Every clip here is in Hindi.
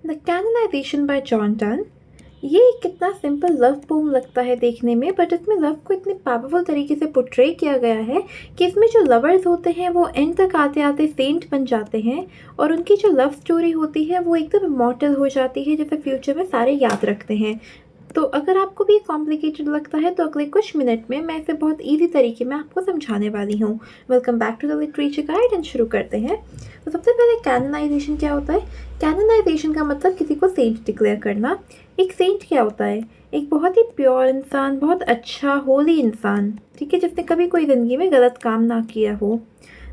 The canonization by John Donne. ये कितना सिंपल लव पोम लगता है देखने में, बट इसमें लव को इतने पावरफुल तरीके से पोर्ट्रे किया गया है कि इसमें जो लवर्स होते हैं वो एंड तक आते आते सेंट बन जाते हैं, और उनकी जो लव स्टोरी होती है वो एकदम इमॉर्टल हो जाती है, जैसे फ्यूचर में सारे याद रखते हैं। तो अगर आपको भी कॉम्प्लिकेटेड लगता है तो अगले कुछ मिनट में मैं इसे बहुत ईजी तरीके में आपको समझाने वाली हूँ। Welcome back to the literature guide एंड शुरू करते हैं। तो सबसे पहले कैननाइजेशन क्या होता है? कैननाइजेशन का मतलब किसी को सेंट डिक्लेयर करना। एक सेंट क्या होता है? एक बहुत ही प्योर इंसान, बहुत अच्छा होली इंसान, ठीक है, जिसने कभी कोई ज़िंदगी में गलत काम ना किया हो।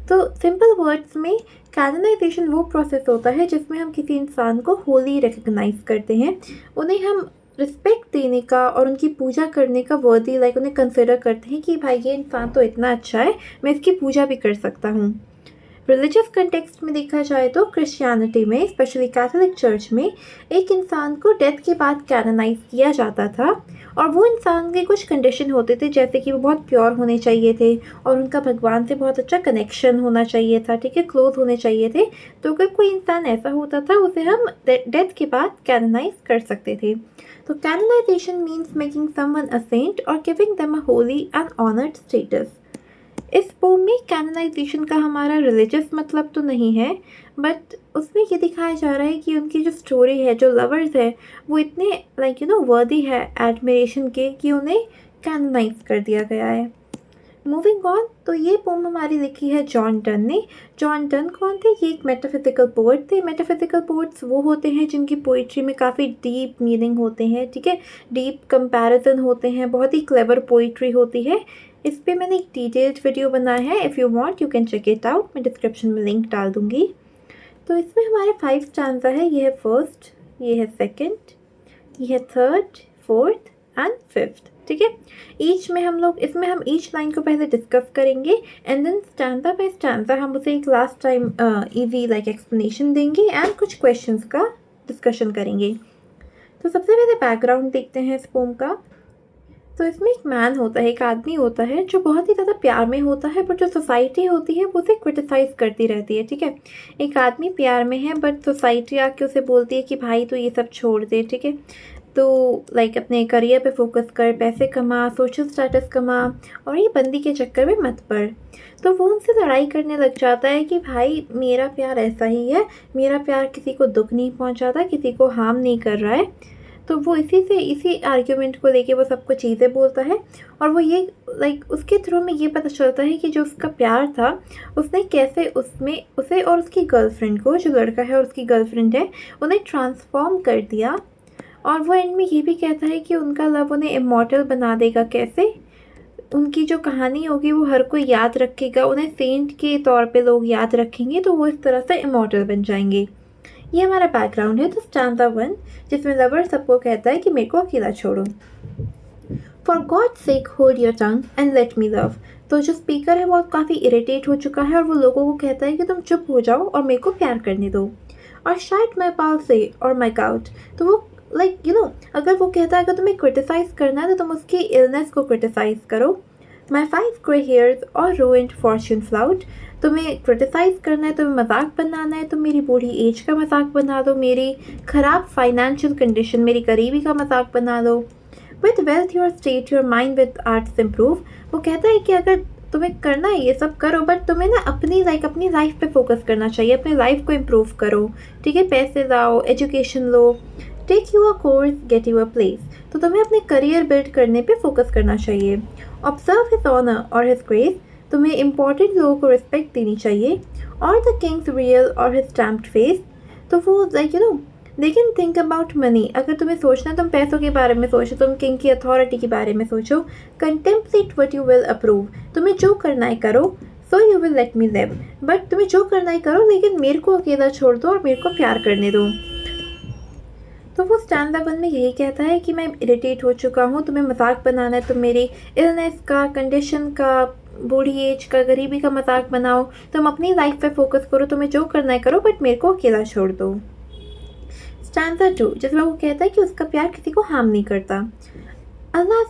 तो सिंपल वर्ड्स में कैननाइजेशन वो प्रोसेस होता है जिसमें हम किसी इंसान को होली रिकग्नाइज करते हैं, उन्हें हम रिस्पेक्ट देने का और उनकी पूजा करने का वर्दी उन्हें कंसिडर करते हैं कि भाई ये इंसान तो इतना अच्छा है, मैं इसकी पूजा भी कर सकता हूँ। रिलीजियस कंटेक्स्ट में देखा जाए तो क्रिश्चियनिटी में, स्पेशली कैथोलिक चर्च में, एक इंसान को डेथ के बाद कैनोनाइज किया जाता था, और वो इंसान के कुछ कंडीशन होते थे, जैसे कि वो बहुत प्योर होने चाहिए थे और उनका भगवान से बहुत अच्छा कनेक्शन होना चाहिए था, ठीक है, क्लोज होने चाहिए थे। तो अगर कोई इंसान ऐसा होता था उसे हम डेथ के बाद कैनोनाइज कर सकते थे। तो canonization means making someone a saint और giving them a holy and honoured status. इस पोम में कैनोनाइजेशन का हमारा रिलीजियस मतलब तो नहीं है, बट उसमें ये दिखाया जा रहा है कि उनकी जो स्टोरी है, जो लवर्स है, वो इतने वर्दी है एडमिरेशन के कि उन्हें कैनोनाइज कर दिया गया है। मूविंग ऑन, तो ये पोम हमारी लिखी है जॉन टन ने। जॉन टन कौन थे? ये एक मेटाफिजिकल पोएट थे। मेटाफिजिकल पोएट्स वो होते हैं जिनकी पोइट्री में काफ़ी डीप मीनिंग होते हैं, ठीक है, डीप कंपैरिजन होते हैं, बहुत ही क्लेवर पोइट्री होती है। इस पे मैंने एक डिटेल्ड वीडियो बनाया है, if you want you can check it out, मैं डिस्क्रिप्शन में लिंक डाल दूँगी। तो इसमें हमारे 5 स्टैंजा है। ये है फर्स्ट, ये है सेकंड, ये है थर्ड, फोर्थ एंड फिफ्थ, ठीक है। इसमें हम ईच लाइन को पहले डिस्कस करेंगे and then stanza by stanza हम उसे एक लास्ट टाइम इजी एक्सप्लेनेशन देंगे एंड कुछ क्वेश्चंस का डिस्कशन करेंगे। तो सबसे पहले बैकग्राउंड देखते हैं इस पोम का। तो इसमें एक मैन होता है, एक आदमी होता है जो बहुत ही ज़्यादा प्यार में होता है, बट जो सोसाइटी होती है वो उसे क्रिटिसाइज़ करती रहती है, ठीक है। एक आदमी प्यार में है बट सोसाइटी आके उसे बोलती है कि भाई तो ये सब छोड़ दे, ठीक है, तो अपने करियर पे फोकस कर, पैसे कमा, सोशल स्टेटस कमा, और ये बंदी के चक्कर में मत पड़। तो वो उनसे लड़ाई करने लग जाता है कि भाई मेरा प्यार ऐसा ही है, मेरा प्यार किसी को दुख नहीं पहुंचाता, किसी को हार्म नहीं कर रहा है। तो वो इसी आर्ग्यूमेंट को लेके वो सबको चीज़ें बोलता है, और वो ये उसके थ्रू में ये पता चलता है कि जो उसका प्यार था उसने कैसे उसमें उसे और उसकी गर्लफ्रेंड को, जो लड़का है और उसकी गर्लफ्रेंड है, उन्हें ट्रांसफॉर्म कर दिया। और वो एंड में ये भी कहता है कि उनका लव उन्हें इमॉर्टल बना देगा। कैसे? उनकी जो कहानी होगी वो हर कोई याद रखेगा, उन्हें सेंट के तौर पे लोग याद रखेंगे, तो वो इस तरह से इमॉर्टल बन जाएंगे। ये हमारा बैकग्राउंड है। तो स्टैंजा 1, जिसमें लवर सबको कहता है कि मेरे को अकेला छोड़ो। For God sake hold your tongue and let me love. तो जो स्पीकर है वो काफ़ी इरिटेट हो चुका है और वो लोगों को कहता है कि तुम चुप हो जाओ और मेरे को प्यार करने दो। और शायद माई पाल से और माई काउट, तो वो अगर वो कहता है अगर तुम्हें क्रिटिसाइज़ करना है तो तुम उसकी इलनेस को क्रिटिसाइज़ करो। माई 5 ग्रे हेयर्स और ruined फॉर्च्यून फ्लाउट, तुम्हें क्रिटिसाइज़ करना है, तुम्हें मजाक बनाना है, तुम मेरी बूढ़ी एज का मजाक बना दो, मेरी ख़राब फाइनेंशियल कंडीशन, मेरी गरीबी का मजाक बना दो। With wealth your state your mind with arts improve. वो कहता है कि अगर तुम्हें करना है ये सब करो, बट तुम्हें ना अपनी लाइफ पे फोकस करना चाहिए, अपनी लाइफ को इम्प्रूव करो, ठीक है, पैसे लाओ, एजुकेशन लो, take you a course, get you a place. तो तुम्हें अपने करियर बिल्ड करने पे फोकस करना चाहिए। ऑब्जर्व हिज ऑनर और हिज ग्रेस, तुम्हें इंपॉर्टेंट लोगों को रिस्पेक्ट देनी चाहिए। और द किंग्स रियल और हिज स्टैम्प्ड फेस, तो वो they can think about money. अगर तुम्हें सोचना, तुम पैसों के बारे में सोचो, तुम किंग की अथॉरिटी के बारे में सोचो। Contemplate what you will approve, तुम्हें जो करना है करो। So you will let me live, but तुम्हें जो करना है करो, लेकिन मेरे को अकेला छोड़ दो और मेरे को प्यार करने दो। तो वो स्टैंजा 1 में यही कहता है कि मैं इरिटेट हो चुका हूँ, तुम्हें मजाक बनाना है, तुम मेरी इलनेस का, कंडीशन का, बूढ़ी एज का, गरीबी का मजाक बनाओ, तुम अपनी लाइफ पे फोकस करो, तुम्हें जो करना है करो, बट मेरे को अकेला छोड़ दो। स्टैंजा 2, जिसमें वो कहता है कि उसका प्यार किसी को हार्म नहीं करता। अल्लाह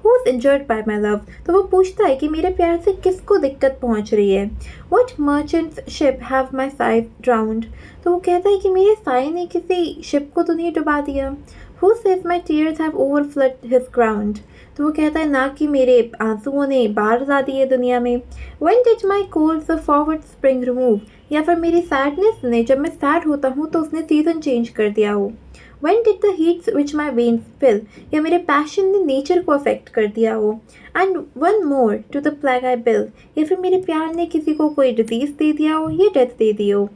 Who's injured by my love? तो वो पूछता है कि मेरे प्यार से किसको दिक्कत पहुंच रही है. What merchant's ship have my sighs drowned? तो वो कहता है कि मेरे साए ने किसी शिप को तो नहीं डुबा दिया. Who says my tears have overflowed his ground? तो वो कहता है ना कि मेरे आंसुओं ने बाढ़ ला दी है दुनिया में. When did my cold the forward spring remove? या फिर मेरी सैडनेस ने, जब मैं सैड होता हूँ तो उसने सीजन चेंज कर दिया हो. When did the heats which my veins fill? या मेरे पैशन ने नेचर को अफेक्ट कर दिया हो. And one more to the plague I bill? या फिर मेरे प्यार ने किसी को कोई डिजीज दे दिया हो या डेथ दे दी हो.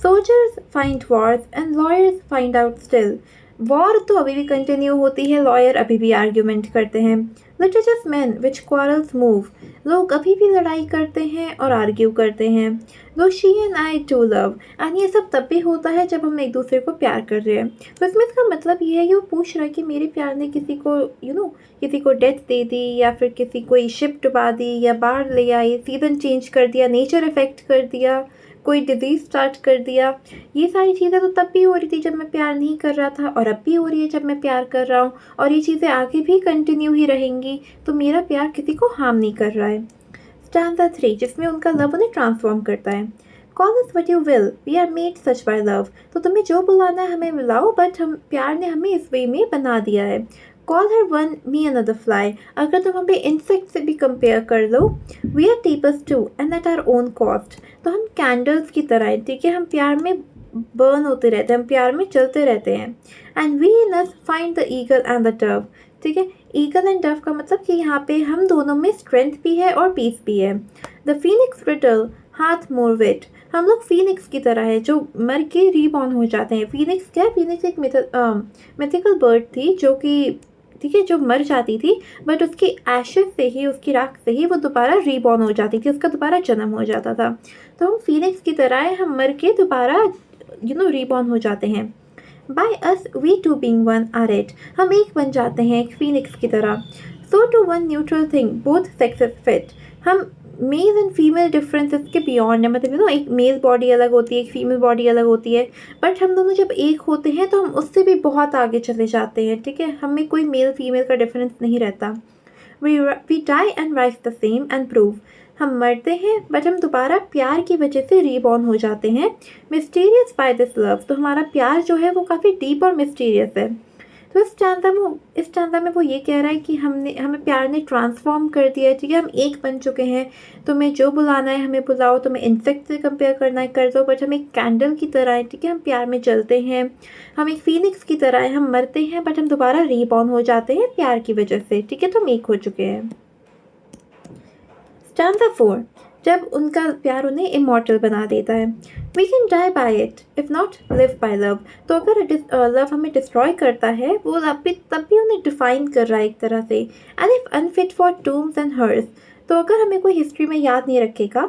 Soldiers find wars and lawyers find out still. War तो अभी भी कंटिन्यू होती है, लॉयर अभी भी आर्ग्यूमेंट करते हैं. लिटिजियस मैन विच क्वारल्स मूव. लोग अभी भी लड़ाई करते हैं और आर्ग्यू करते हैं. Though she and I to love. And ये सब तब भी होता है जब हम एक दूसरे को प्यार कर रहे हैं. तो इसमें इसका मतलब ये है कि वो पूछ रहा है कि मेरे प्यार ने किसी को किसी को डेथ दे दी, या फिर किसी कोई शिप डुबा दी, या बाढ़ ले आई, सीजन चेंज कर दिया, नेचर इफेक्ट कर दिया, कोई डिजीज़ स्टार्ट कर दिया. ये सारी चीज़ें तो तब भी हो रही थी जब मैं प्यार नहीं कर रहा था, और अब भी हो रही है जब मैं प्यार कर रहा हूँ, और ये चीज़ें आगे भी कंटिन्यू ही रहेंगी. तो मेरा प्यार किसी को हार्म नहीं कर रहा है. स्टैंजा 3, जिसमें उनका लव उन्हें ट्रांसफॉर्म करता है. Call us what you will, we are made such by love. तो तुम्हें जो बुलाना है हमें बुलाओ, बट हम प्यार ने हमें इस वे में बना दिया है. Call her one me another fly. अगर तुम हमें इंसेक्ट से भी कंपेयर कर लो. We are tapers too and at our own cost. तो हम कैंडल्स की तरह हैं, ठीक है. हम प्यार में बर्न होते रहते हैं, हम प्यार में चलते रहते हैं. And we in us find the eagle and the dove. ठीक है, ईगल एंड डव का मतलब कि यहाँ पे हम दोनों में स्ट्रेंथ भी है और पीस भी है. द फीनिक्स ब्रिटल हाथ मोर विट. हम लोग फीनिक्स की तरह है जो मर के रीबॉर्न हो जाते हैं. फीनिक्स क्या है? फीनिक्स एक मिथिकल बर्ड थी जो कि, ठीक है, जो मर जाती थी, बट उसकी एशेस से ही, उसकी राख से ही वो दोबारा रीबॉर्न हो जाती थी, उसका दोबारा जन्म हो जाता था. तो हम फीनिक्स की तरह है, हम मर के दोबारा रीबॉर्न हो जाते हैं. By us we two being one are it. हम एक बन जाते हैं एक फीनिक्स की तरह. So to one neutral thing both sexes fit. हम मेल एंड फीमेल डिफरेंसेस के बियॉन्ड है, मतलब एक मेल बॉडी अलग होती है, एक फीमेल बॉडी अलग होती है, बट हम दोनों जब एक होते हैं तो हम उससे भी बहुत आगे चले जाते हैं. ठीक है, हमें कोई मेल फीमेल का डिफरेंस नहीं रहता. We die and rise the same and prove. हम मरते हैं बट हम दोबारा प्यार की वजह से रीबॉर्न हो जाते हैं. Mysterious by this love. तो हमारा प्यार जो है वो काफ़ी डीप और मिस्टीरियस है. तो इस स्टैंजा में वो ये कह रहा है कि हमें प्यार ने ट्रांसफॉर्म कर दिया है. ठीक है, हम एक बन चुके हैं. तुम्हें जो बुलाना है हमें बुलाओ, तुम्हें इंसेक्ट से कंपेयर करना है कर दो, बट हम एक कैंडल की तरह है. ठीक है, हम प्यार में जलते हैं. हम एक फीनिक्स की तरह है, हम मरते हैं बट हम दोबारा रीबॉर्न हो जाते हैं प्यार की वजह से. ठीक है, तो हम एक हो चुके हैं. स्टैंजा 4, जब उनका प्यार उन्हें इमॉर्टल बना देता है. We can die by it if not live by love. तो अगर लव हमें डिस्ट्रॉय करता है, वो तब भी उन्हें डिफाइन कर रहा है एक तरह से. And if unfit for tombs and hearse. तो अगर हमें कोई हिस्ट्री में याद नहीं रखेगा,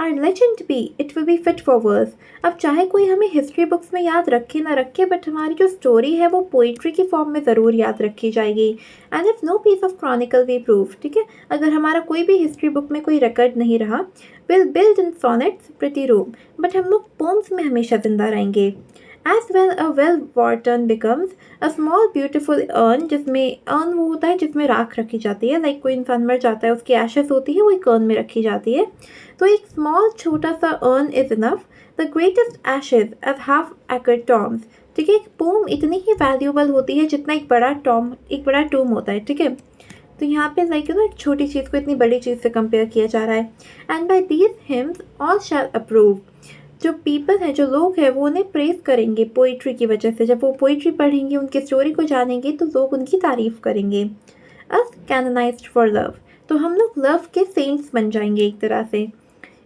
our legend be it will be fit for verse. अब चाहे कोई हमें हिस्ट्री बुक्स में याद रखे ना रखे, बट हमारी जो स्टोरी है वो पोइट्री की फॉर्म में ज़रूर याद रखी जाएगी. And if no piece of chronicle we prove. ठीक है, अगर हमारा कोई भी हिस्ट्री बुक में कोई रिकॉर्ड नहीं रहा, will build in sonnets pretty room. But हम लोग पोम्स में हमेशा जिंदा रहेंगे. As well a well urn becomes a small beautiful urn. जिसमें urn वो होता है जिसमें राख रखी जाती है. लाइक कोई इंसान मर जाता है, उसकी एशेस होती है, वो एक urn में रखी जाती है. तो एक स्मॉल छोटा सा urn is enough. The greatest ashes as half acre tombs. ठीक है, एक पोम इतनी ही वैल्यूबल होती है जितना एक बड़ा टोम होता है. ठीक है, तो यहाँ पे एक छोटी चीज़ को इतनी बड़ी चीज़ से कंपेयर किया जा रहा है. And by these hymns all shall approve. जो पीपल है, जो लोग हैं, वो उन्हें प्रेज करेंगे पोइट्री की वजह से. जब वो पोइट्री पढ़ेंगे, उनकी स्टोरी को जानेंगे, तो लोग उनकी तारीफ़ करेंगे. अस कैनोनाइज्ड फॉर लव. तो हम लोग लव के सेंट्स बन जाएंगे एक तरह से.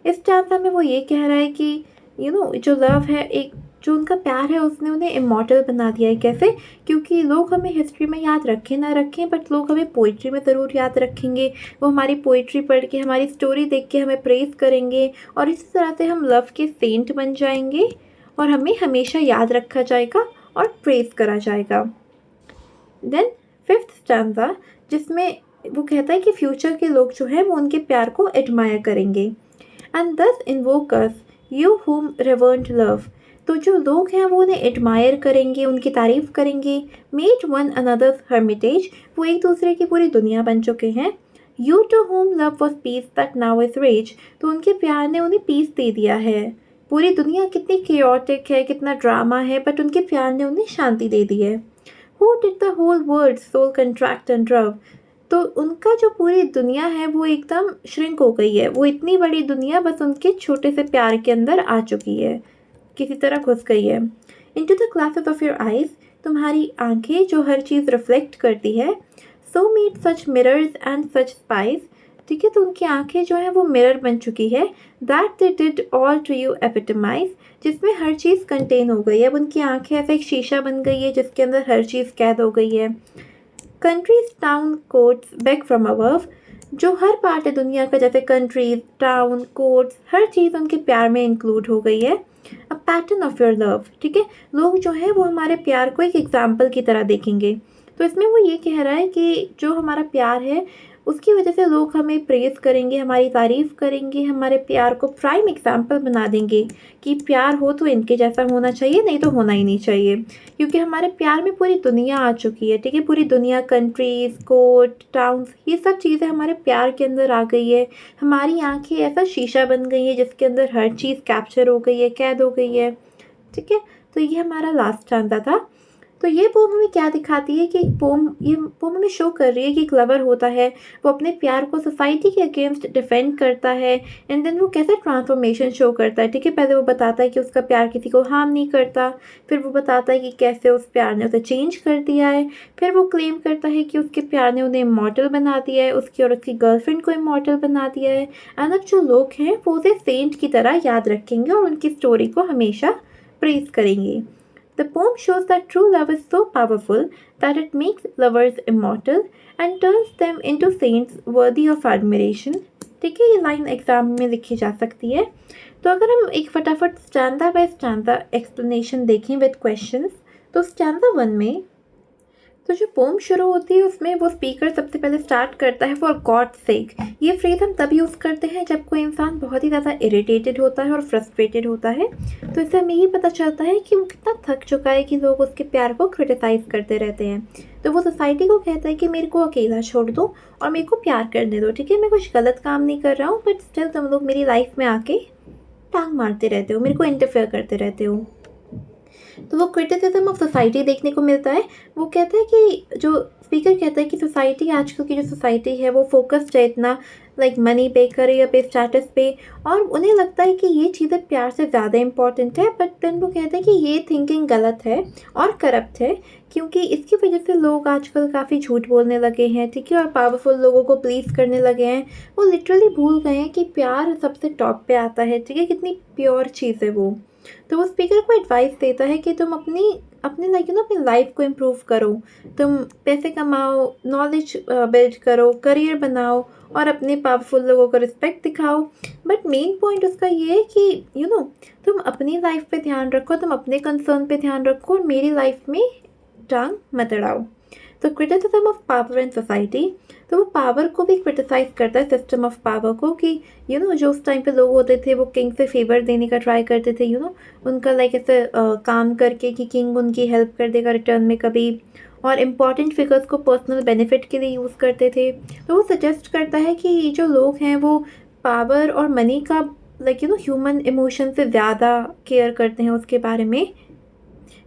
इस स्टैंजा में वो ये कह रहा है कि जो लव है, एक जो उनका प्यार है, उसने उन्हें इमॉर्टल बना दिया है. कैसे? क्योंकि लोग हमें हिस्ट्री में याद रखें ना रखें, बट लोग हमें पोइट्री में ज़रूर याद रखेंगे. वो हमारी पोइट्री पढ़ के, हमारी स्टोरी देख के हमें प्रेज़ करेंगे, और इसी तरह से हम लव के सेंट बन जाएंगे और हमें हमेशा याद रखा जाएगा और प्रेज़ करा जाएगा. देन 5th स्टैंजा, जिसमें वो कहता है कि फ्यूचर के लोग जो हैं वो उनके प्यार को एडमायर करेंगे. एंड दस invoke us you whom reverent love. तो जो लोग हैं वो उन्हें एडमायर करेंगे, उनकी तारीफ़ करेंगे। मेड वन अनदर्स हर्मिटेज, वो एक दूसरे की पूरी दुनिया बन चुके हैं। You to whom love was peace that now is rage, तो उनके प्यार ने उन्हें पीस दे दिया है। पूरी दुनिया कितनी केओटिक है, कितना ड्रामा है, बट उनके प्यार ने उन्हें शांति दे दी है। Who did the whole world soul contract and drove, तो उनका जो पूरी दुनिया है वो एकदम श्रिंक हो गई है। वो इतनी बड़ी दुनिया बस उनके छोटे से प्यार के अंदर आ चुकी है, किसी तरह घुस गई है। Into the glasses of your eyes, तुम्हारी आंखें जो हर चीज़ रिफ्लेक्ट करती है। So made such mirrors and such spice, ठीक है, तो उनकी आंखें जो हैं वो मिरर बन चुकी है। That they did all to you epitomize, जिसमें हर चीज़ कंटेन हो गई है। अब उनकी आंखें ऐसा एक शीशा बन गई है जिसके अंदर हर चीज़ कैद हो गई है। Countries town courts back from above, जो हर पार्ट है दुनिया का, जैसे कंट्रीज टाउन कोर्ट्स, हर चीज़ उनके प्यार में इंक्लूड हो गई है। A pattern of your love, ठीक है, लोग जो है वो हमारे प्यार को एक एग्जाम्पल की तरह देखेंगे। तो इसमें वो ये कह रहा है कि जो हमारा प्यार है उसकी वजह से लोग हमें प्रेज़ करेंगे, हमारी तारीफ़ करेंगे, हमारे प्यार को प्राइम एग्जाम्पल बना देंगे कि प्यार हो तो इनके जैसा होना चाहिए, नहीं तो होना ही नहीं चाहिए। क्योंकि हमारे प्यार में पूरी दुनिया आ चुकी है, ठीक है, पूरी दुनिया, कंट्रीज़, कोर्ट, टाउन्स, ये सब चीज़ें हमारे प्यार के अंदर आ गई है। हमारी आंखें ऐसा शीशा बन गई है जिसके अंदर हर चीज़ कैप्चर हो गई है, कैद हो गई है, ठीक है। तो ये हमारा लास्ट स्टैंज़ा था। तो ये पोम हमें क्या दिखाती है कि ये पोम हमें शो कर रही है कि एक लवर होता है, वो अपने प्यार को सोसाइटी के अगेंस्ट डिफेंड करता है, एंड देन वो कैसे ट्रांसफॉर्मेशन शो करता है, ठीक है। पहले वो बताता है कि उसका प्यार किसी को हार्म नहीं करता, फिर वो बताता है कि कैसे उस प्यार ने उसे चेंज कर दिया है, फिर वो क्लेम करता है कि उसके प्यार ने उन्हें इमॉर्टल बना दिया है, उसकी और उसकी गर्लफ्रेंड को इमॉर्टल बना दिया है। एंड अब जो लोग हैं वो उसे सेंट की तरह याद रखेंगे और उनकी स्टोरी को हमेशा प्रेज़ करेंगे। The poem shows that true love is so powerful that it makes lovers immortal and turns them into saints worthy of admiration। ठीक है, ये लाइन एग्जाम में लिखी जा सकती है। तो अगर हम एक फटाफट स्टैंजा बाय स्टैंजा एक्सप्लेनेशन देखें विद क्वेश्चंस, तो स्टैंजा 1 में तो जो पोम शुरू होती है उसमें वो स्पीकर सबसे पहले स्टार्ट करता है फॉर गॉड सेक। ये फ्रेज़ हम तब यूज़ करते हैं जब कोई इंसान बहुत ही ज़्यादा इरिटेटेड होता है और फ्रस्ट्रेटेड होता है। तो इससे हमें ये पता चलता है कि वो कितना थक चुका है कि लोग उसके प्यार को क्रिटिसाइज़ करते रहते हैं। तो वो सोसाइटी को कहता है कि मेरे को अकेला छोड़ दो और मेरे को प्यार करने दो, ठीक है, मैं कुछ गलत काम नहीं कर रहा हूँ, बट स्टिल तुम लोग मेरी लाइफ में आके टांग मारते रहते हो, मेरे को इंटरफेयर करते रहते हो। तो वो क्रिटिसिज्म ऑफ सोसाइटी देखने को मिलता है। वो कहता है कि जो स्पीकर कहता है कि सोसाइटी, आजकल की जो सोसाइटी है वो फोकस्ड है इतना लाइक मनी पे, करियर पे, स्टेटस पे, और उन्हें लगता है कि ये चीज़ें प्यार से ज़्यादा इंपॉर्टेंट है। बट देन वो कहते हैं कि ये थिंकिंग गलत है और करप्ट है, क्योंकि इसकी वजह से लोग आजकल काफ़ी झूठ बोलने लगे हैं, ठीक है, और पावरफुल लोगों को प्लीज़ करने लगे हैं। वो लिटरली भूल गए हैं कि प्यार सबसे टॉप पे आता है, ठीक है, कितनी प्योर चीज़ है वो। तो वो स्पीकर को एडवाइस देता है कि तुम अपनी अपने लाइक अपनी लाइफ को इम्प्रूव करो, तुम पैसे कमाओ, नॉलेज बिल्ड करो, करियर बनाओ और अपने पावरफुल लोगों को रिस्पेक्ट दिखाओ। बट मेन पॉइंट उसका ये है कि तुम अपनी लाइफ पे ध्यान रखो, तुम अपने कंसर्न पे ध्यान रखो और मेरी लाइफ में टांग मत अड़ाओ। तो criticism of power in society, तो वो पावर को भी क्रिटिसाइज़ करता है, सिस्टम ऑफ पावर को, कि जो उस टाइम पे लोग होते थे वो किंग से फेवर देने का ट्राई करते थे, उनका लाइक ऐसे काम करके कि किंग उनकी हेल्प कर देगा रिटर्न में कभी, और इम्पॉर्टेंट फिगर्स को पर्सनल बेनिफिट के लिए यूज़ करते थे। तो वो सजेस्ट करता है कि ये जो लोग हैं वो पावर और मनी का लाइक ह्यूमन इमोशन से ज़्यादा केयर करते हैं उसके बारे में।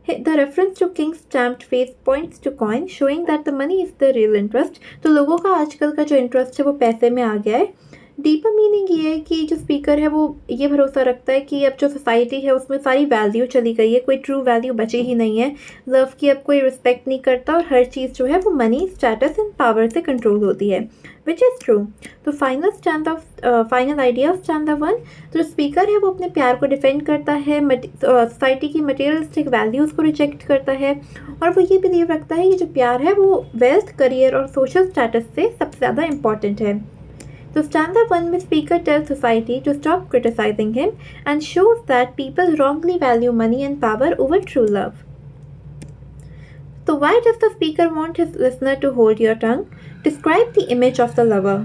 The reference to king's stamped face points to coin, showing that the money is the real interest। तो लोगों का आजकल का जो इंटरेस्ट है वो पैसे में आ गया है। डीपर मीनिंग ये है कि जो स्पीकर है वो ये भरोसा रखता है कि अब जो सोसाइटी है उसमें सारी वैल्यू चली गई है, कोई ट्रू वैल्यू बची ही नहीं है, लव की अब कोई रिस्पेक्ट नहीं करता और हर चीज़ जो है वो मनी, स्टेटस एंड पावर से कंट्रोल होती है, विच इज़ ट्रू। तो फाइनल आइडिया ऑफ स्टैंजा 1, तो जो स्पीकर है वो अपने प्यार को डिफेंड करता है, सोसाइटी की मटेरियलिस्टिक वैल्यूज़ को रिजेक्ट करता है, और वो ये बिलीव रखता है कि जो प्यार है वो वेल्थ, करियर और सोशल स्टेटस से सबसे ज़्यादा इंपॉर्टेंट है। तो stanza 1 में speaker tells society to stop criticizing him and shows that people wrongly value money and power over true love. So why does the speaker want his listener to hold your tongue? Describe the image of the lover.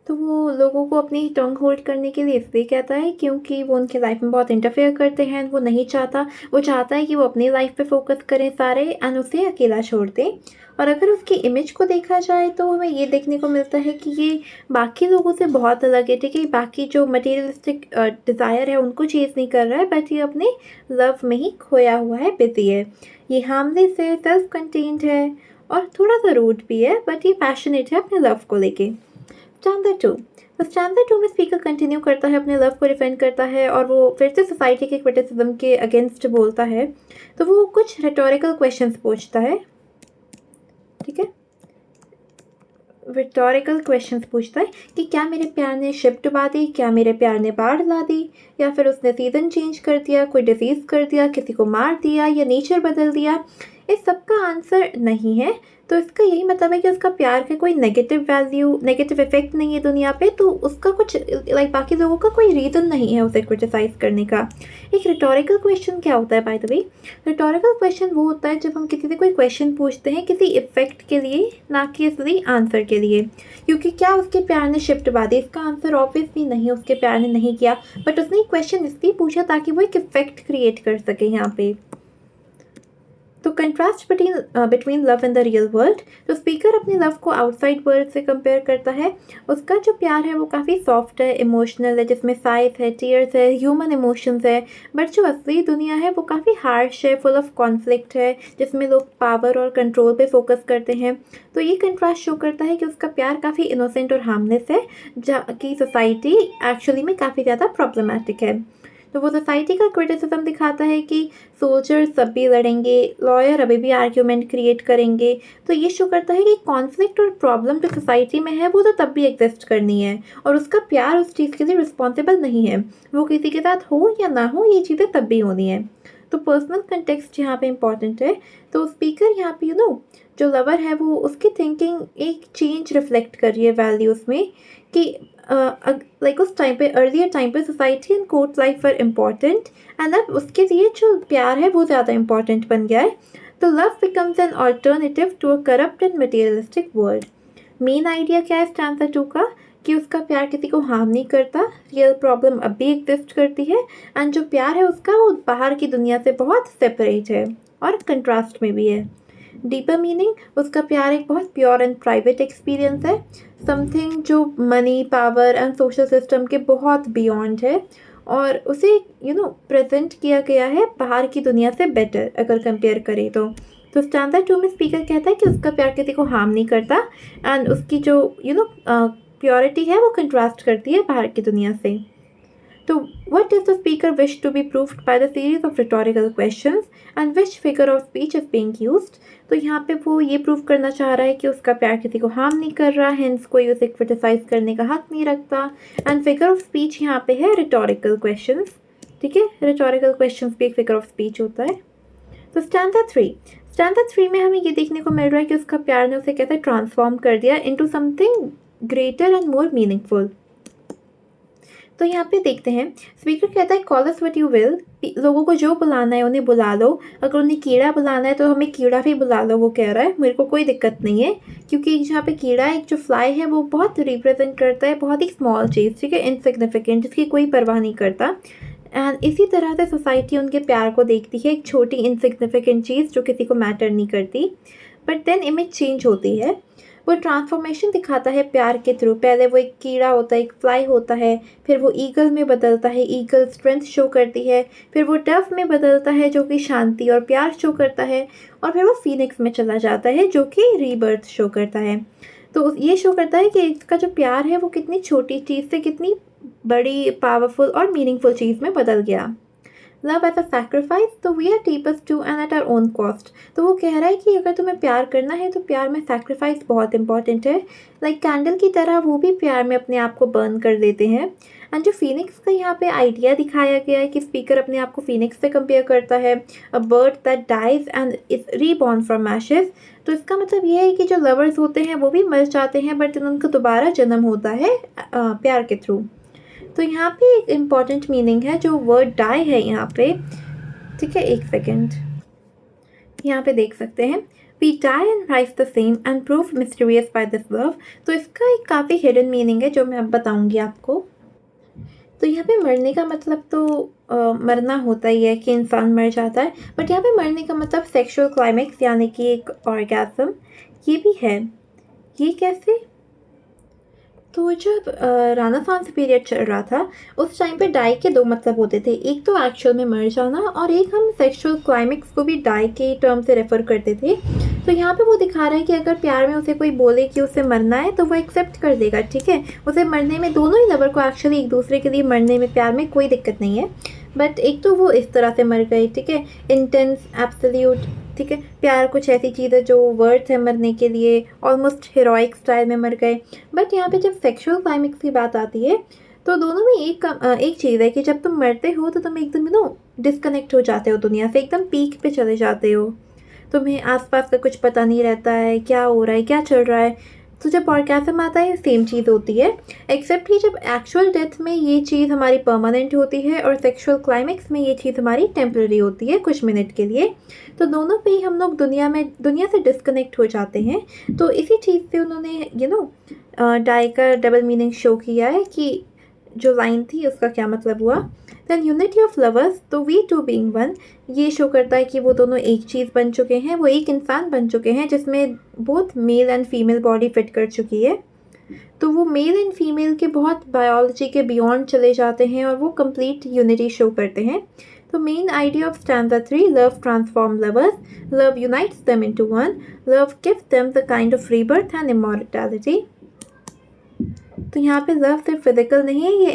तो वो लोगों को अपनी टंग होल्ड करने के लिए इसलिए कहता है क्योंकि वो उनकी लाइफ में बहुत इंटरफेयर करते हैं। वो नहीं चाहता, वो चाहता है कि वो अपनी लाइफ पे फोकस करें सारे एंड उसे अकेला छोड़ दें। और अगर उसकी इमेज को देखा जाए तो हमें ये देखने को मिलता है कि ये बाकी लोगों से बहुत अलग है, ठीक है। बाकी जो मटेरियलिस्टिक डिज़ायर है उनको चेज़ नहीं कर रहा है, बट ये अपने लव में ही खोया हुआ है, बिजी है। ये हार्मलेस है, सेल्फ कंटेन्ड है और थोड़ा सा रूड भी है, बट ये पैशनेट है अपने लव को लेके। स्टैंजा 2। तो स्टैंजा 2 में स्पीकर कंटिन्यू करता है, अपने लव को डिफेंड करता है और वो फिर से सोसाइटी के क्रिटिसिज्म के अगेंस्ट बोलता है। तो वो कुछ रिटोरिकल क्वेश्चंस पूछता है, ठीक है। रिटोरिकल क्वेश्चंस पूछता है कि क्या मेरे प्यार ने शिप डुबा दी, क्या मेरे प्यार ने बाढ़ ला दी, या फिर उसने सीज़न चेंज कर दिया, कोई डिजीज़ कर दिया, किसी को मार दिया या नेचर बदल दिया। इस सब का आंसर नहीं है। तो इसका यही मतलब है कि उसका प्यार का कोई नेगेटिव वैल्यू, नेगेटिव इफेक्ट नहीं है दुनिया पे, तो उसका कुछ लाइक बाकी लोगों का कोई रीज़न नहीं है उसे क्रिटिसाइज़ करने का। एक रिटोरिकल क्वेश्चन क्या होता है by the way? Rhetorical question वो होता है जब हम किसी से कोई क्वेश्चन पूछते हैं किसी इफेक्ट के लिए, ना कि असली आंसर के लिए। क्योंकि क्या उसके प्यार ने शिफ्ट डुबा दी, इसका आंसर ऑब्वियसली नहीं, उसके प्यार ने नहीं किया, बट उसने क्वेश्चन इसलिए पूछा ताकि वो एक इफेक्ट क्रिएट कर सके यहाँ पे। तो contrast between love and the real world. तो स्पीकर अपने लव को आउटसाइड वर्ल्ड से कंपेयर करता है। उसका जो प्यार है वो काफ़ी सॉफ्ट है, इमोशनल है, जिसमें साइज है, टीयर्स है, ह्यूमन इमोशंस है। बट जो असली दुनिया है वो काफ़ी हार्श है, फुल ऑफ कॉन्फ्लिक्ट है, जिसमें लोग पावर और कंट्रोल पे फोकस करते हैं। तो ये कंट्रास्ट शो करता है कि उसका प्यार काफ़ी इनोसेंट और हार्मलेस है, जबकि सोसाइटी एक्चुअली में काफ़ी ज़्यादा प्रॉब्लमेटिक है। तो वो सोसाइटी का क्रिटिसिज्म दिखाता है कि सोल्जर्स तब भी लड़ेंगे, लॉयर अभी भी आर्ग्यूमेंट क्रिएट करेंगे। तो ये शो करता है कि कॉन्फ्लिक्ट और प्रॉब्लम जो सोसाइटी में है वो तो तब भी एग्जिस्ट करनी है, और उसका प्यार उस चीज़ के लिए रिस्पॉन्सिबल नहीं है। वो किसी के साथ हो या ना हो, ये चीज़ें तब भी होनी है। तो पर्सनल कंटेक्स्ट यहाँ पे इम्पॉर्टेंट है। तो स्पीकर यहाँ पे जो लवर है वो उसकी थिंकिंग एक चेंज रिफ्लेक्ट कर रही है वैल्यूज़ में, कि लाइक उस टाइम पे, अर्लियर टाइम पे society and court life were important, and अब उसके लिए जो प्यार है वो ज़्यादा इम्पॉर्टेंट बन गया है। तो love becomes an alternative to a corrupt and materialistic world. Main idea क्या है स्टैंजा 2 का? कि उसका प्यार किसी को हार्म नहीं करता, रियल प्रॉब्लम अब भी एग्जिस्ट करती है, एंड जो प्यार है उसका वो बाहर की दुनिया से बहुत सेपरेट है और कंट्रास्ट में भी है। डीपर मीनिंग, उसका प्यार एक बहुत प्योर एंड प्राइवेट एक्सपीरियंस है, समथिंग जो money, power and social system के बहुत बियॉन्ड है, और उसे प्रेजेंट किया गया है बाहर की दुनिया से बेटर अगर कंपेयर करें तो स्टैंजा 2 में स्पीकर कहता है कि उसका प्यार किसी को हार्म नहीं करता, एंड उसकी जो प्योरिटी है वो कंट्रास्ट करती है बाहर की दुनिया से। तो what does the speaker wish to be proved by the series of rhetorical questions and which figure of speech is being used? तो यहाँ पे वो ये प्रूव करना चाह रहा है कि उसका प्यार किसी को हार्म नहीं कर रहा, हेंस कोई उसे क्रिटिसाइज करने का हक नहीं रखता, एंड फिगर ऑफ स्पीच यहाँ पे है रिटोरिकल क्वेश्चंस, ठीक है। रिटोरिकल क्वेश्चंस भी एक फिगर ऑफ स्पीच होता है। तो स्टैंजा 3 में हमें ये देखने को मिल रहा है कि उसका प्यार ने उसे कैसे ट्रांसफॉर्म कर दिया into something greater and more meaningful. तो यहाँ पे देखते हैं, स्पीकर कहता है call us what you will, लोगों को जो बुलाना है उन्हें बुला लो, अगर उन्हें कीड़ा बुलाना है तो हमें कीड़ा भी बुला लो, वो कह रहा है, मेरे को कोई दिक्कत नहीं है। क्योंकि जहाँ पे कीड़ा, एक जो फ्लाई है, वो बहुत रिप्रेजेंट करता है बहुत ही स्मॉल चीज़, ठीक है, इनसिग्निफिकेंट, जिसकी कोई परवाह नहीं करता। एंड इसी तरह से सोसाइटी उनके प्यार को देखती है, एक छोटी इनसिग्निफिकेंट चीज़ जो किसी को मैटर नहीं करती। बट देन इमेज चेंज होती है, वो ट्रांसफॉर्मेशन दिखाता है प्यार के थ्रू। पहले वो एक कीड़ा होता है, एक फ्लाई होता है, फिर वो ईगल में बदलता है, ईगल स्ट्रेंथ शो करती है, फिर वो डव में बदलता है जो कि शांति और प्यार शो करता है, और फिर वो फीनिक्स में चला जाता है जो कि रीबर्थ शो करता है। तो ये शो करता है कि इसका जो प्यार है वो कितनी छोटी चीज़ से कितनी बड़ी, पावरफुल और मीनिंगफुल चीज़ में बदल गया। लव एज अ सैक्रिफाइस, तो we are tapers too and at our own cost. तो वो कह रहा है कि अगर तुम्हें प्यार करना है तो प्यार में सैक्रिफाइस बहुत इंपॉर्टेंट है। लाइक कैंडल की तरह वो भी प्यार में अपने आप को बर्न कर देते हैं। एंड जो फीनिक्स का यहाँ पे आइडिया दिखाया गया है कि स्पीकर अपने आप को फीनिक्स से कंपेयर करता है, a bird that dies and is reborn from ashes. तो इसका मतलब ये है कि जो लवर्स होते हैं वो भी मर जाते हैं, बट उनका दोबारा जन्म होता है प्यार के थ्रू। तो यहाँ पे एक इम्पॉर्टेंट मीनिंग है, जो वर्ड डाई है यहाँ पे, ठीक है, एक सेकेंड, यहाँ पे देख सकते हैं, We die and rise the same and prove mysterious by this love। तो इसका एक काफ़ी हिडन मीनिंग है जो मैं अब बताऊंगी आपको। तो यहाँ पे मरने का मतलब तो मरना होता ही है कि इंसान मर जाता है, बट यहाँ पे मरने का मतलब सेक्सुअल क्लाइमेक्स यानी कि एक ऑर्गेज़म ये भी है। ये कैसे? तो जब राणा सांस पीरियड चल रहा था उस टाइम पे डाई के दो मतलब होते थे, एक तो एक्चुअल में मर जाना और एक हम सेक्सुअल क्लाइमेक्स को भी डाई के टर्म से रेफर करते थे। तो यहाँ पे वो दिखा रहा है कि अगर प्यार में उसे कोई बोले कि उसे मरना है तो वो एक्सेप्ट कर देगा, ठीक है। उसे मरने में, दोनों ही लवर को एक्चुअली एक दूसरे के लिए मरने में, प्यार में कोई दिक्कत नहीं है। बट एक तो वो इस तरह से मर गई, ठीक है, इंटेंस, एब्सोल्यूट, ठीक है। प्यार कुछ ऐसी चीज़ है जो वर्थ है मरने के लिए, ऑलमोस्ट हीरोइक स्टाइल में मर गए। बट यहाँ पे जब सेक्सुअल क्लाइमेक्स की बात आती है तो दोनों में एक चीज़ है कि जब तुम मरते हो तो तुम एकदम डिस्कनेक्ट हो जाते हो दुनिया से, एकदम पीक पे चले जाते हो। तुम्हें आसपास का कुछ पता नहीं रहता है, क्या हो रहा है, क्या चल रहा है। तो जब ऑर्गेज़म आता है सेम चीज़ होती है, एक्सेप्ट कि जब एक्चुअल डेथ में ये चीज़ हमारी परमानेंट होती है और सेक्सुअल क्लाइमेक्स में ये चीज़ हमारी टेम्पररी होती है, कुछ मिनट के लिए। तो दोनों पे ही हम लोग दुनिया से डिस्कनेक्ट हो जाते हैं। तो इसी चीज़ से उन्होंने डाई का डबल मीनिंग शो किया है कि जो लाइन थी उसका क्या मतलब हुआ। देन यूनिटी ऑफ लवर्स, तो वी टू बीइंग वन, ये शो करता है कि वो दोनों एक चीज़ बन चुके हैं, वो एक इंसान बन चुके हैं जिसमें both male and female body fit कर चुकी है। तो वो मेल एंड फीमेल के बहुत बायोलॉजी के बियॉन्ड चले जाते हैं और वो कंप्लीट यूनिटी शो करते हैं। तो main idea of stanza 3, love transform lovers, love unites them into one, love gives them the kind of rebirth and immortality. तो यहाँ पे लव सिर्फ फिजिकल नहीं है, ये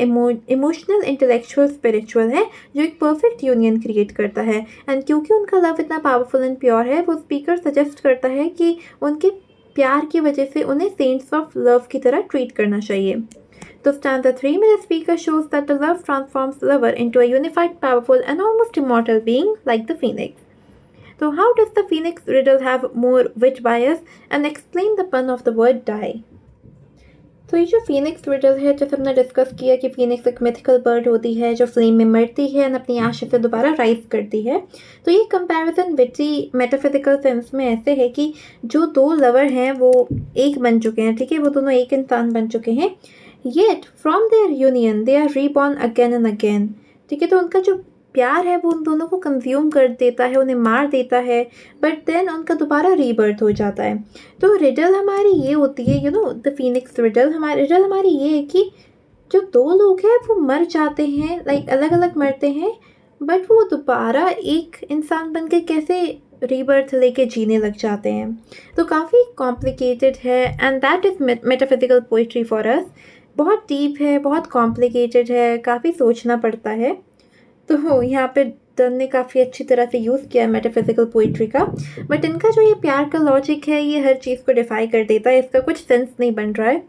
इमोशनल, इंटेलेक्चुअल, स्पिरिचुअल है जो एक परफेक्ट यूनियन क्रिएट करता है। एंड क्योंकि उनका लव इतना पावरफुल एंड प्योर है, वो स्पीकर सजेस्ट करता है कि उनके प्यार की वजह से उन्हें सेंट्स ऑफ लव की तरह ट्रीट करना चाहिए। तो स्टैंजा 3 में the speaker shows that the love transforms lover into a unified, powerful and almost immortal being like the phoenix. तो how does the phoenix riddle have more wit by us and explain the pun of the word die. तो ये जो फीनिक्स रिडल है, जैसे हमने डिस्कस किया कि फीनिक्स एक मिथिकल बर्ड होती है जो फ्लेम में मरती है और अपनी आशा से दोबारा राइज करती है। तो ये कंपैरिजन विटी मेटाफिजिकल सेंस में ऐसे है कि जो दो लवर हैं वो एक बन चुके हैं, ठीक है, वो दोनों एक इंसान बन चुके हैं, yet from their union they are reborn again and again, ठीक है। तो उनका जो प्यार है वो उन दोनों को कंज्यूम कर देता है, उन्हें मार देता है, बट देन उनका दोबारा रीबर्थ हो जाता है। तो रिडल हमारी ये होती है, द फीनिक्स रिडल हमारी ये है कि जो दो लोग हैं वो मर जाते हैं, लाइक अलग अलग मरते हैं, बट वो दोबारा एक इंसान बन के कैसे रीबर्थ लेके जीने लग जाते हैं। तो काफ़ी कॉम्प्लिकेटेड है and that is metaphysical poetry for us. बहुत डीप है, बहुत कॉम्प्लिकेटेड है, काफ़ी सोचना पड़ता है। तो यहाँ पे डन ने काफ़ी अच्छी तरह से यूज़ किया है मेटाफिजिकल पोइट्री का। बट इनका जो ये प्यार का लॉजिक है ये हर चीज़ को डिफाई कर देता है, इसका कुछ सेंस नहीं बन रहा है।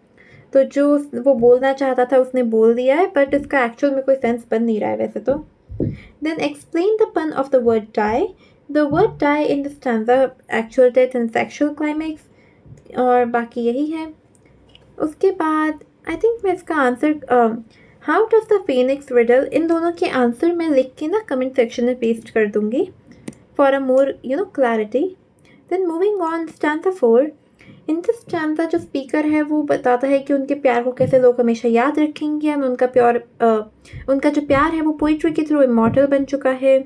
तो जो वो बोलना चाहता था उसने बोल दिया है, बट इसका एक्चुअल में कोई सेंस बन नहीं रहा है वैसे तो। Then explain the pun of the word die. The word die in the stanza, actual death and sexual climax, और बाकी यही है। उसके बाद आई थिंक मैं इसका answer how does the phoenix riddle, इन दोनों के आंसर मैं लिख के ना कमेंट सेक्शन में पेस्ट कर दूंगी for a more clarity. Then moving on, stanza 4। In this stanza जो स्पीकर है वो बताता है कि उनके प्यार को कैसे लोग हमेशा याद रखेंगे एंड उनका जो प्यार है वो पोइट्री के थ्रू इमॉर्टल बन चुका है।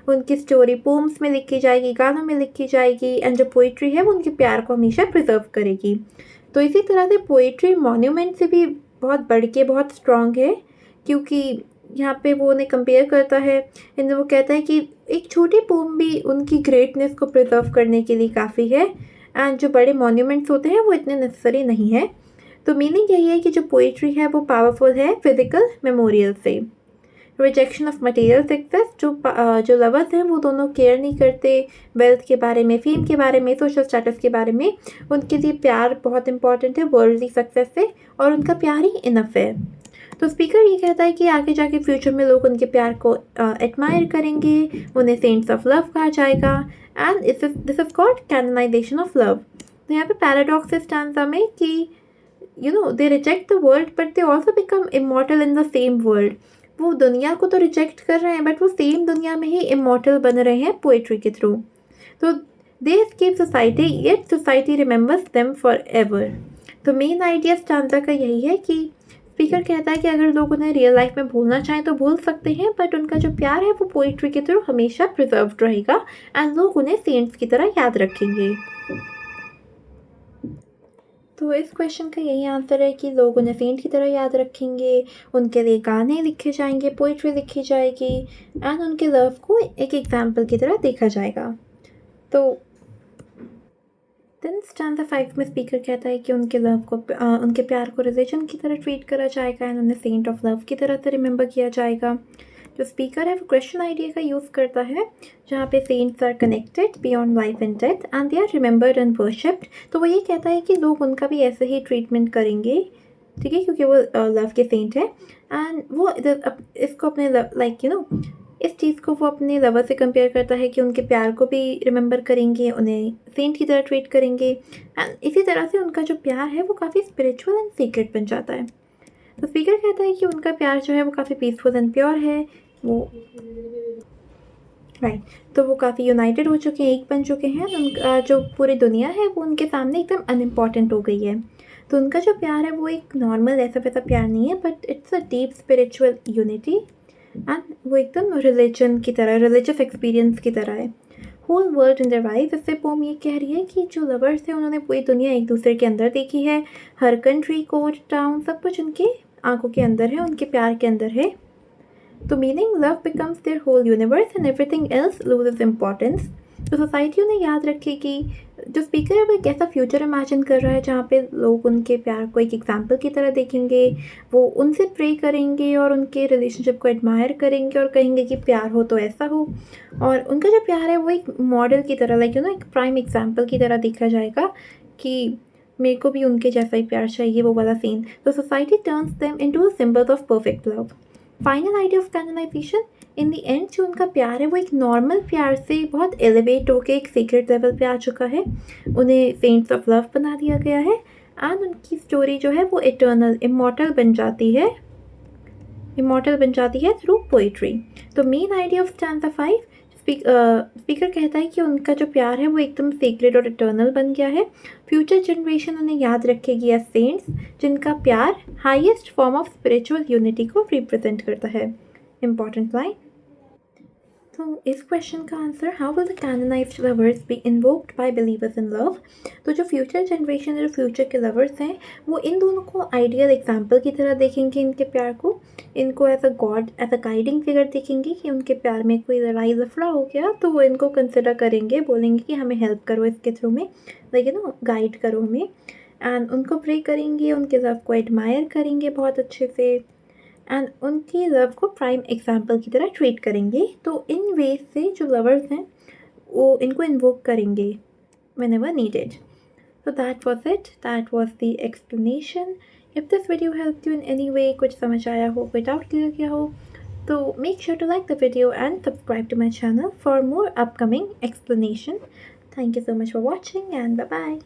उनकी स्टोरी पोम्स में लिखी जाएगी, गानों में लिखी जाएगी, एंड जो पोइट्री है वो उनके प्यार को हमेशा प्रिजर्व करेगी। तो इसी तरह से पोइट्री मॉन्यूमेंट से भी बहुत बढ़ के बहुत स्ट्रॉन्ग है, क्योंकि यहाँ पे वो उन्हें कंपेयर करता है एंड वो कहता है कि एक छोटी पोम भी उनकी ग्रेटनेस को प्रिजर्व करने के लिए काफ़ी है, एंड जो बड़े मॉन्यूमेंट्स होते हैं वो इतने नेसेसरी नहीं है। तो मीनिंग यही है कि जो पोइट्री है वो पावरफुल है फिजिकल मेमोरियल से। रिजेक्शन ऑफ मटेरियल सक्सेस, जो लवर्स हैं वो दोनों केयर नहीं करते वेल्थ के बारे में, फेम के बारे में, सोशल स्टेटस के बारे में। उनके लिए प्यार बहुत इंपॉर्टेंट है वर्ल्डली सक्सेस से, और उनका प्यार ही इनफ है। तो स्पीकर ये कहता है कि आगे जाके फ्यूचर में लोग उनके प्यार को एडमायर करेंगे, उन्हें सेंट्स ऑफ लव कहा जाएगा, and this is called canonization of love. तो यहाँ पे पैराडॉक्स है स्टैंजा में कि they reject the world but they also become immortal in the same world. वो दुनिया को तो रिजेक्ट कर रहे हैं बट वो सेम दुनिया में ही इमॉर्टल बन रहे हैं पोइट्री के थ्रू। तो they escape society yet society remembers them for ever. तो मेन आइडिया स्टांजा का यही है कि स्पीकर कहता है कि अगर लोग उन्हें रियल लाइफ में भूलना चाहें तो भूल सकते हैं, बट उनका जो प्यार है वो पोइट्री के थ्रू हमेशा प्रिजर्व्ड रहेगा एंड लोग उन्हें सेंट्स की तरह याद रखेंगे। तो इस क्वेश्चन का यही आंसर है कि लोग उन्हें सेंट की तरह याद रखेंगे, उनके लिए गाने लिखे जाएंगे, पोइट्री लिखी जाएगी एंड उनके लव को एक एग्जाम्पल की तरह देखा जाएगा। तो देन स्टैंजा 5 में स्पीकर कहता है कि उनके लव को उनके प्यार को रिलीजन की तरह ट्रीट करा जाएगा एंड उन्हें सेंट ऑफ लव की तरह से रिमेंबर किया जाएगा। जो स्पीकर है वो क्रिश्चियन आइडिया का यूज़ करता है जहाँ पे saints are connected beyond life and death and they are remembered and worshipped. तो वो ये कहता है कि लोग उनका भी ऐसे ही ट्रीटमेंट करेंगे, ठीक है, क्योंकि वो लव के सेंट है एंड वो इसको अपने लाइक इस चीज़ को वो अपने लवर से कंपेयर करता है कि उनके प्यार को भी रिमेंबर करेंगे, उन्हें सेंट की तरह ट्रीट करेंगे एंड इसी तरह से उनका जो प्यार है वो काफ़ी स्पिरिचुअल एंड सीक्रेट बन जाता है। तो स्पीकर कहता है कि उनका प्यार जो है वो काफ़ी पीसफुल एंड प्योर है, वो राइट तो वो काफ़ी यूनाइटेड हो चुके हैं, एक बन चुके हैं। उनका जो पूरी दुनिया है वो उनके सामने एकदम अनइम्पॉर्टेंट हो गई है। तो उनका जो प्यार है वो एक नॉर्मल ऐसा वैसा प्यार नहीं है, but it's a deep spiritual unity and वो एकदम रिलीजन की तरह, रिलीजियस एक्सपीरियंस की तरह है। Whole world in their eyes. इससे पोम ये कह रही है कि जो लवर्स हैं उन्होंने पूरी दुनिया एक दूसरे के अंदर देखी है, हर कंट्री, कोर्ट, टाउन, सब कुछ उनके आंखों के अंदर है, उनके प्यार के अंदर है। तो meaning love becomes their whole universe and everything else loses importance. तो सोसाइटी उन्हें याद रखेगी। जो स्पीकर है वो एक ऐसा फ्यूचर इमेजिन कर रहा है जहाँ पे लोग उनके प्यार को एक एग्जाम्पल की तरह देखेंगे, वो उनसे प्रे करेंगे और उनके रिलेशनशिप को एडमायर करेंगे और कहेंगे कि प्यार हो तो ऐसा हो। और उनका जो प्यार है वो एक मॉडल की तरह, लाइक एक प्राइम एग्जाम्पल की तरह देखा जाएगा कि मेरे को भी उनके जैसा ही प्यार चाहिए, वो वाला सीन। तो society turns them into symbols of perfect love. Final idea of canonization, in the end जो उनका प्यार है वो एक नॉर्मल प्यार से बहुत एलिवेट होकर एक सीक्रेट लेवल पे आ चुका है, उन्हें सेंट्स ऑफ लव बना दिया गया है एंड उनकी स्टोरी जो है वो इटर्नल इमॉर्टल बन जाती है, थ्रू पोइट्री। तो main idea of stanza 5, speaker कहता है कि उनका जो प्यार है वो एकदम सीक्रेट और इटर्नल बन गया है। फ्यूचर जनरेशन उन्हें याद रखेगी एज सेंट्स जिनका प्यार highest form of spiritual unity को रिप्रेजेंट करता है। Important line. तो इस क्वेश्चन का answer, how will the canonized lovers be invoked by believers in love. तो जो फ्यूचर जनरेशन है, जो फ्यूचर के लवर्स हैं, वो इन दोनों को आइडियल एग्जाम्पल की तरह देखेंगे, इनके प्यार को, इनको as a god, as a guiding figure देखेंगे कि उनके प्यार में कोई लड़ाई लफड़ा हो गया तो वो इनको कंसिडर करेंगे, बोलेंगे कि हमें हेल्प करो इसके थ्रू में, लाइक गाइड करो हमें एंड उनको प्रे करेंगे, उनके लव को एडमायर करेंगे बहुत अच्छे से एंड उनकी लव को प्राइम एग्जाम्पल की तरह ट्रीट करेंगे। तो इन वेज से जो लवर्स हैं वो इनको इन्वोक करेंगे whenever needed. So that was it. That was the explanation. If this video helped you in any way, कुछ समझ आया हो, कोई डाउट क्लियर किया हो, तो make sure to like the video and subscribe to my channel for more upcoming explanation. Thank you so much for watching and bye bye.